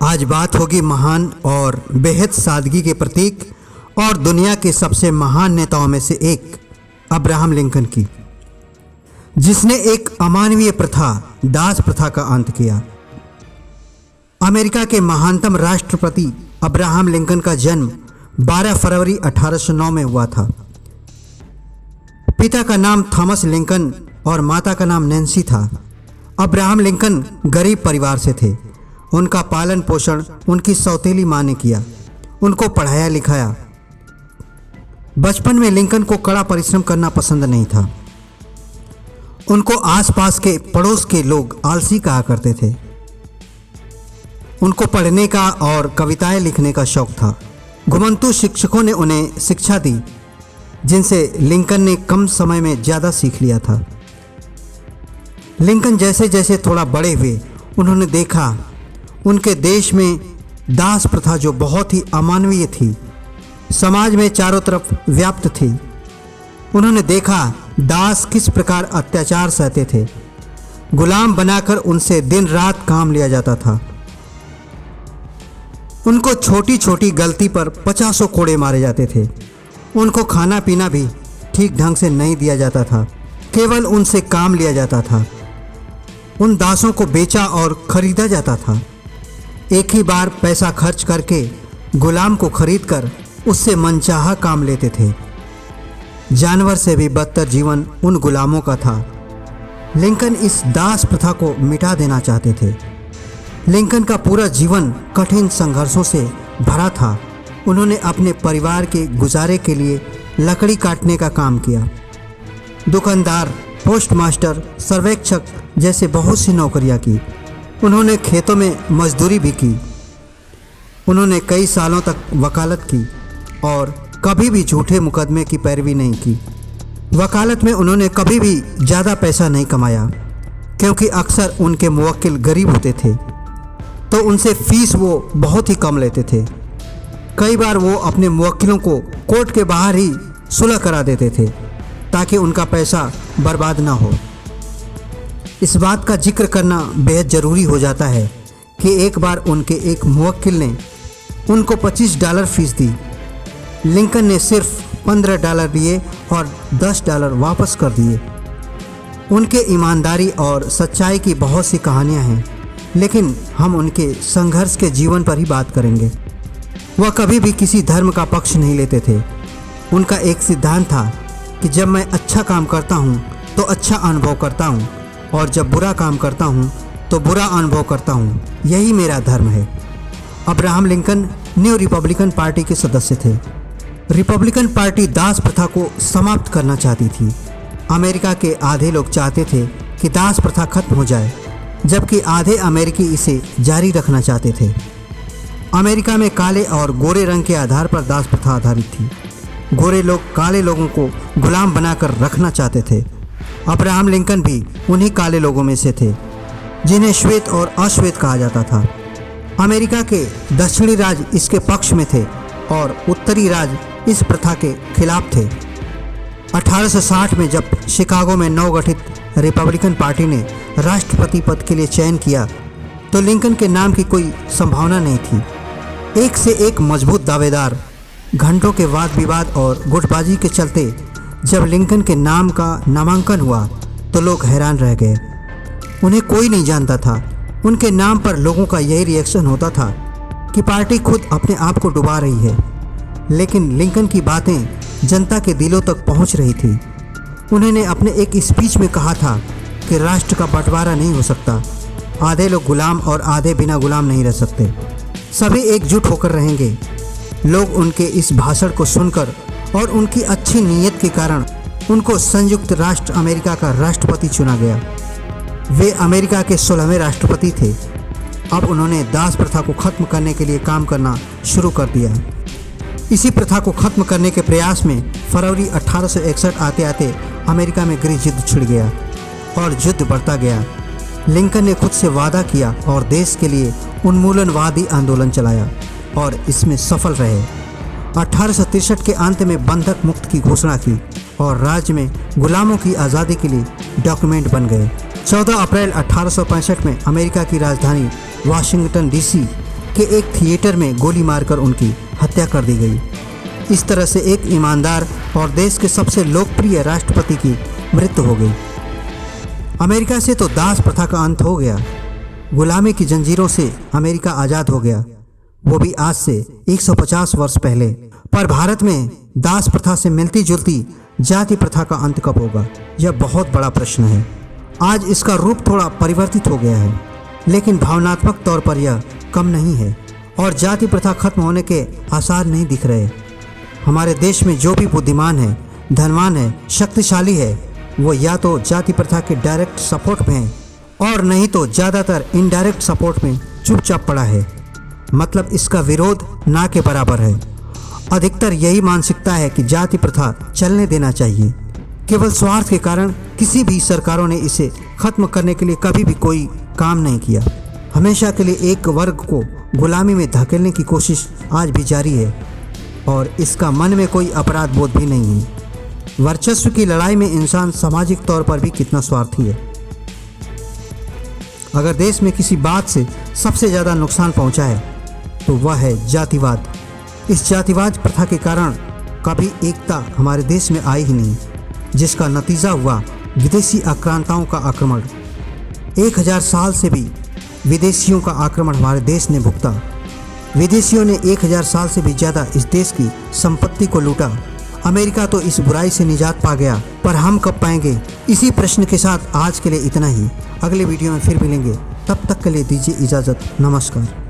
आज बात होगी महान और बेहद सादगी के प्रतीक और दुनिया के सबसे महान नेताओं में से एक अब्राहम लिंकन की, जिसने एक अमानवीय प्रथा दास प्रथा का अंत किया। अमेरिका के महानतम राष्ट्रपति अब्राहम लिंकन का जन्म 12 फरवरी 1809 में हुआ था। पिता का नाम थॉमस लिंकन और माता का नाम नैन्सी था। अब्राहम लिंकन गरीब परिवार से थे। उनका पालन पोषण उनकी सौतेली माँ ने किया, उनको पढ़ाया लिखाया। बचपन में लिंकन को कड़ा परिश्रम करना पसंद नहीं था। उनको आसपास के पड़ोस के लोग आलसी कहा करते थे। उनको पढ़ने का और कविताएं लिखने का शौक था। घुमंतु शिक्षकों ने उन्हें शिक्षा दी, जिनसे लिंकन ने कम समय में ज़्यादा सीख लिया था। लिंकन जैसे जैसे थोड़ा बड़े हुए, उन्होंने देखा उनके देश में दास प्रथा जो बहुत ही अमानवीय थी, समाज में चारों तरफ व्याप्त थी। उन्होंने देखा दास किस प्रकार अत्याचार सहते थे। गुलाम बनाकर उनसे दिन रात काम लिया जाता था। उनको छोटी छोटी गलती पर 50 कोड़े मारे जाते थे। उनको खाना पीना भी ठीक ढंग से नहीं दिया जाता था, केवल उनसे काम लिया जाता था। उन दासों को बेचा और खरीदा जाता था। एक ही बार पैसा खर्च करके गुलाम को खरीदकर उससे मनचाहा काम लेते थे। जानवर से भी बदतर जीवन उन गुलामों का था। लिंकन इस दास प्रथा को मिटा देना चाहते थे। लिंकन का पूरा जीवन कठिन संघर्षों से भरा था। उन्होंने अपने परिवार के गुजारे के लिए लकड़ी काटने का काम किया। दुकानदार, पोस्टमास्टर, सर्वेक्षक जैसे बहुत सी नौकरियां की। उन्होंने खेतों में मजदूरी भी की। उन्होंने कई सालों तक वकालत की और कभी भी झूठे मुकदमे की पैरवी नहीं की। वकालत में उन्होंने कभी भी ज़्यादा पैसा नहीं कमाया, क्योंकि अक्सर उनके मुवक्किल गरीब होते थे, तो उनसे फीस वो बहुत ही कम लेते थे। कई बार वो अपने मुवक्किलों को कोर्ट के बाहर ही सुलह करा देते थे, ताकि उनका पैसा बर्बाद ना हो। इस बात का जिक्र करना बेहद ज़रूरी हो जाता है कि एक बार उनके एक मुवक्किल ने उनको $25 फीस दी। लिंकन ने सिर्फ $15 लिए और $10 वापस कर दिए। उनके ईमानदारी और सच्चाई की बहुत सी कहानियां हैं, लेकिन हम उनके संघर्ष के जीवन पर ही बात करेंगे। वह कभी भी किसी धर्म का पक्ष नहीं लेते थे। उनका एक सिद्धांत था कि जब मैं अच्छा काम करता हूँ तो अच्छा अनुभव करता हूँ, और जब बुरा काम करता हूँ तो बुरा अनुभव करता हूँ। यही मेरा धर्म है। Abraham Lincoln new Republican party के सदस्य थे। रिपब्लिकन पार्टी दास प्रथा को समाप्त करना चाहती थी। अमेरिका के आधे लोग चाहते थे कि दास प्रथा खत्म हो जाए, जबकि आधे अमेरिकी इसे जारी रखना चाहते थे। अमेरिका में काले और गोरे रंग के आधार पर दास प्रथा आधारित थी। गोरे लोग काले लोगों को गुलाम बनाकर रखना चाहते थे। अब्राहम लिंकन भी उन्हीं काले लोगों में से थे, जिन्हें श्वेत और अश्वेत कहा जाता था। अमेरिका के दक्षिणी राज्य इसके पक्ष में थे और उत्तरी राज्य इस प्रथा के खिलाफ थे। 1860 में जब शिकागो में नवगठित रिपब्लिकन पार्टी ने राष्ट्रपति पद के लिए चयन किया, तो लिंकन के नाम की कोई संभावना नहीं थी। एक से एक मजबूत दावेदार। घंटों के वाद विवाद और गुटबाजी के चलते जब लिंकन के नाम का नामांकन हुआ तो लोग हैरान रह गए। उन्हें कोई नहीं जानता था। उनके नाम पर लोगों का यही रिएक्शन होता था कि पार्टी खुद अपने आप को डुबा रही है। लेकिन लिंकन की बातें जनता के दिलों तक पहुंच रही थी। उन्होंने अपने एक स्पीच में कहा था कि राष्ट्र का बंटवारा नहीं हो सकता। आधे लोग गुलाम और आधे बिना गुलाम नहीं रह सकते। सभी एकजुट होकर रहेंगे। लोग उनके इस भाषण को सुनकर और उनकी अच्छी नीयत के कारण उनको संयुक्त राष्ट्र अमेरिका का राष्ट्रपति चुना गया। वे अमेरिका के 16वें राष्ट्रपति थे। अब उन्होंने दास प्रथा को खत्म करने के लिए काम करना शुरू कर दिया। इसी प्रथा को खत्म करने के प्रयास में फरवरी 1861 आते आते अमेरिका में गृह युद्ध छिड़ गया और युद्ध बढ़ता गया। लिंकन ने खुद से वादा किया और देश के लिए उन्मूलनवादी आंदोलन चलाया और इसमें सफल रहे। 1863 के अंत में बंधक मुक्त की घोषणा की और राज्य में गुलामों की आज़ादी के लिए डॉक्यूमेंट बन गए। 14 अप्रैल 1865 में अमेरिका की राजधानी वाशिंगटन डीसी कि एक थिएटर में गोली मारकर उनकी हत्या कर दी गई। इस तरह से एक ईमानदार और देश के सबसे लोकप्रिय राष्ट्रपति की मृत्यु हो गई। अमेरिका से तो दास प्रथा का अंत हो गया। गुलामी की जंजीरों से अमेरिका आज़ाद हो गया, वो भी आज से 150 वर्ष पहले। पर भारत में दास प्रथा से मिलती जुलती जाति प्रथा का अंत कब होगा, यह बहुत बड़ा प्रश्न है। आज इसका रूप थोड़ा परिवर्तित हो गया है, लेकिन भावनात्मक तौर पर यह कम नहीं है और जाति प्रथा खत्म होने के आसार नहीं दिख रहे। हमारे देश में जो भी बुद्धिमान है, धनवान है, शक्तिशाली है, वो या तो जाति प्रथा के डायरेक्ट सपोर्ट में है और नहीं तो ज़्यादातर इनडायरेक्ट सपोर्ट में चुपचाप पड़ा है। मतलब इसका विरोध ना के बराबर है। अधिकतर यही मानसिकता है कि जाति प्रथा चलने देना चाहिए। केवल स्वार्थ के कारण किसी भी सरकारों ने इसे खत्म करने के लिए कभी भी कोई काम नहीं किया। हमेशा के लिए एक वर्ग को गुलामी में धकेलने की कोशिश आज भी जारी है और इसका मन में कोई अपराध बोध भी नहीं है। वर्चस्व की लड़ाई में इंसान सामाजिक तौर पर भी कितना स्वार्थी है। अगर देश में किसी बात से सबसे ज़्यादा नुकसान पहुंचा है तो वह है जातिवाद। इस जातिवाद प्रथा के कारण कभी एकता हमारे देश में आई ही नहीं, जिसका नतीजा हुआ विदेशी आक्रांताओं का आक्रमण। 1000 साल से भी विदेशियों का आक्रमण हमारे देश ने भुगता। विदेशियों ने 1000 साल से भी ज़्यादा इस देश की संपत्ति को लूटा। अमेरिका तो इस बुराई से निजात पा गया, पर हम कब पाएंगे? इसी प्रश्न के साथ आज के लिए इतना ही। अगले वीडियो में फिर मिलेंगे, तब तक के लिए दीजिए इजाज़त। नमस्कार।